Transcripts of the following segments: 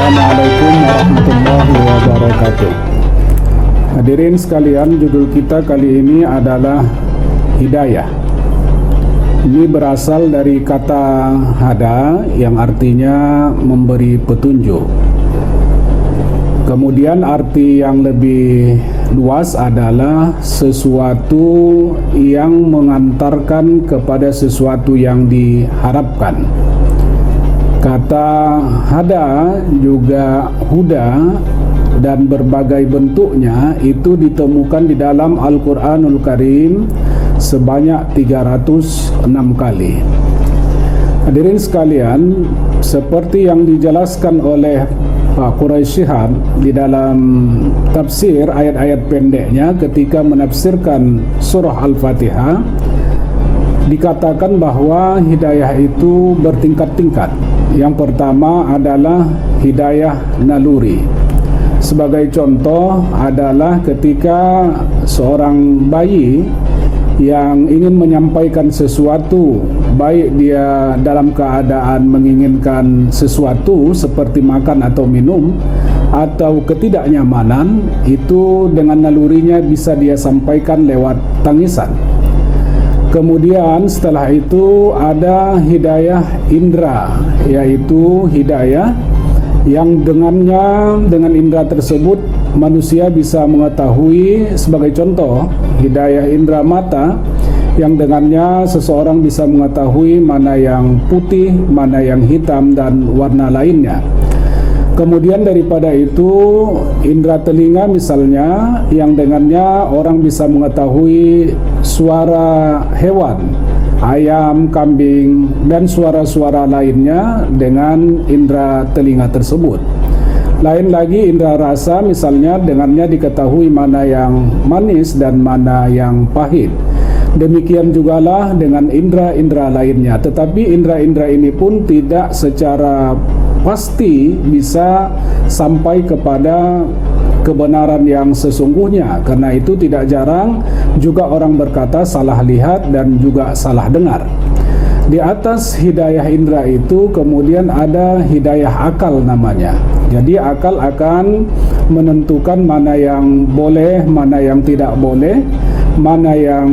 Assalamualaikum warahmatullahi wabarakatuh. Hadirin sekalian, judul kita kali ini adalah hidayah. Ini berasal dari kata hada yang artinya memberi petunjuk. Kemudian arti yang lebih luas adalah sesuatu yang mengantarkan kepada sesuatu yang diharapkan. Kata hada juga huda dan berbagai bentuknya itu ditemukan di dalam Al-Quranul Karim sebanyak 306 kali. Hadirin sekalian, seperti yang dijelaskan oleh Pak Quraisy Shihab di dalam tafsir ayat-ayat pendeknya ketika menafsirkan surah Al-Fatihah, dikatakan bahwa hidayah itu bertingkat-tingkat. Yang pertama adalah hidayah naluri. Sebagai contoh adalah ketika seorang bayi yang ingin menyampaikan sesuatu, baik dia dalam keadaan menginginkan sesuatu seperti makan atau minum, atau ketidaknyamanan, itu dengan nalurinya bisa dia sampaikan lewat tangisan. Kemudian setelah itu ada hidayah indra, yaitu hidayah yang dengan indra tersebut manusia bisa mengetahui. Sebagai contoh, hidayah indra mata yang dengannya seseorang bisa mengetahui mana yang putih, mana yang hitam, dan warna lainnya. Kemudian daripada itu, indra telinga misalnya, yang dengannya orang bisa mengetahui suara hewan, ayam, kambing, dan suara-suara lainnya dengan indra telinga tersebut. Lain lagi indra rasa, misalnya dengannya diketahui mana yang manis dan mana yang pahit. Demikian jugalah dengan indra-indra lainnya. Tetapi indra-indra ini pun tidak secara pasti bisa sampai kepada kebenaran yang sesungguhnya. Karena itu tidak jarang juga orang berkata salah lihat dan juga salah dengar. Di atas hidayah indra itu kemudian ada hidayah akal namanya. Jadi akal akan menentukan mana yang boleh, mana yang tidak boleh, mana yang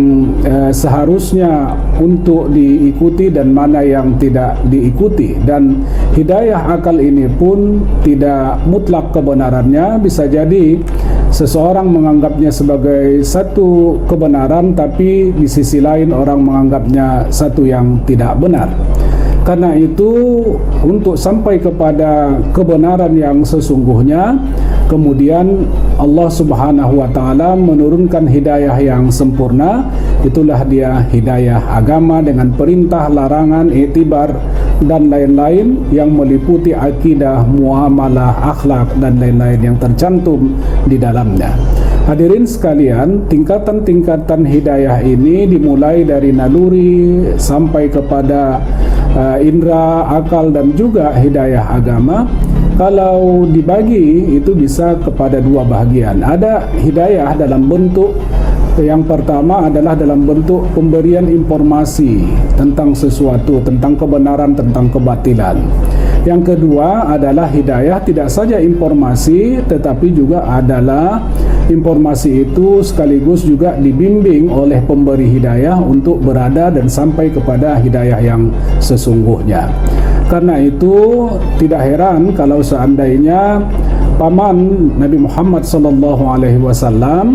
seharusnya untuk diikuti dan mana yang tidak diikuti. Dan hidayah akal ini pun tidak mutlak kebenarannya. Bisa jadi seseorang menganggapnya sebagai satu kebenaran, tapi di sisi lain orang menganggapnya satu yang tidak benar. Karena itu, untuk sampai kepada kebenaran yang sesungguhnya, kemudian Allah Subhanahu wa Ta'ala menurunkan hidayah yang sempurna. Itulah dia hidayah agama dengan perintah, larangan, iktibar, dan lain-lain yang meliputi akidah, muamalah, akhlak, dan lain-lain yang tercantum di dalamnya. Hadirin sekalian, tingkatan-tingkatan hidayah ini dimulai dari naluri sampai kepada indra, akal, dan juga hidayah agama. Kalau dibagi itu bisa kepada dua bahagian. Ada hidayah dalam bentuk, yang pertama adalah dalam bentuk pemberian informasi tentang sesuatu, tentang kebenaran, tentang kebatilan. Yang kedua adalah hidayah tidak saja informasi, tetapi juga adalah informasi itu sekaligus juga dibimbing oleh pemberi hidayah untuk berada dan sampai kepada hidayah yang sesungguhnya. Karena itu tidak heran kalau seandainya paman Nabi Muhammad SAW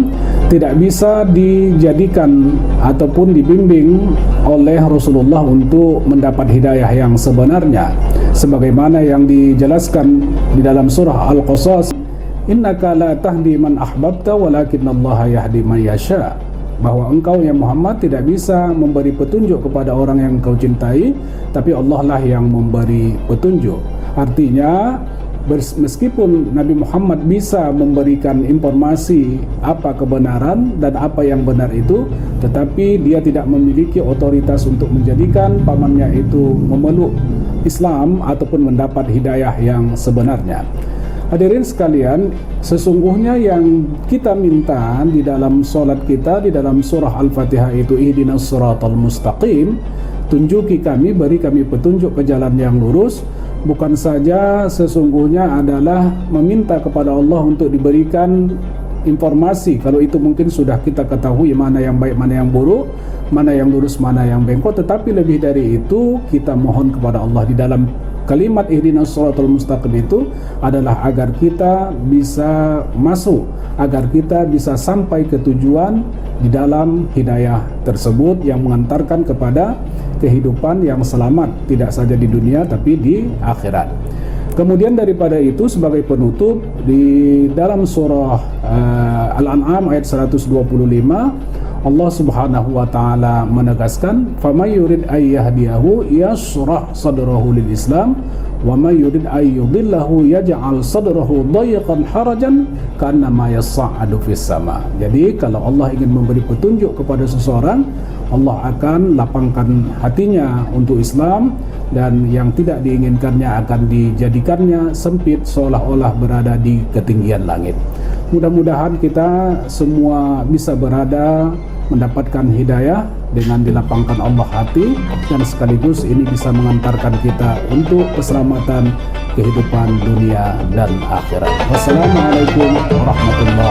tidak bisa dijadikan ataupun dibimbing oleh Rasulullah untuk mendapat hidayah yang sebenarnya, sebagaimana yang dijelaskan di dalam surah Al-Qasas, innaka la tahdi man ahbabta walakinallaha yahdi man yasha, bahwa engkau ya Muhammad tidak bisa memberi petunjuk kepada orang yang engkau cintai, tapi Allah lah yang memberi petunjuk. Artinya meskipun Nabi Muhammad bisa memberikan informasi apa kebenaran dan apa yang benar itu, tetapi dia tidak memiliki otoritas untuk menjadikan pamannya itu memeluk Islam ataupun mendapat hidayah yang sebenarnya. Hadirin sekalian, sesungguhnya yang kita minta di dalam solat kita, di dalam surah Al-Fatihah itu ihdinas siratal mustaqim, tunjuki kami, beri kami petunjuk ke jalan yang lurus. Bukan saja sesungguhnya adalah meminta kepada Allah untuk diberikan informasi, kalau itu mungkin sudah kita ketahui mana yang baik, mana yang buruk, mana yang lurus, mana yang bengkok, tetapi lebih dari itu kita mohon kepada Allah di dalam kalimat ihdinas shiratal mustaqim itu adalah agar kita bisa masuk, agar kita bisa sampai ke tujuan di dalam hidayah tersebut yang mengantarkan kepada kehidupan yang selamat, tidak saja di dunia tapi di akhirat. Kemudian daripada itu sebagai penutup di dalam surah Al-An'am ayat 125 Allah Subhanahu wa taala menegaskan famay yurid ay yahdiyahu yashrah sadrahu lil Islam wa may yurid ay yudillahu yaj'al sadrahu dayyqan harajan ka'annama yas'adu fis sama. Jadi kalau Allah ingin memberi petunjuk kepada seseorang, Allah akan lapangkan hatinya untuk Islam, dan yang tidak diinginkannya akan dijadikannya sempit seolah-olah berada di ketinggian langit. Mudah-mudahan kita semua bisa berada mendapatkan hidayah dengan dilapangkan Allah hati, dan sekaligus ini bisa mengantarkan kita untuk keselamatan kehidupan dunia dan akhirat. Wassalamualaikum warahmatullahi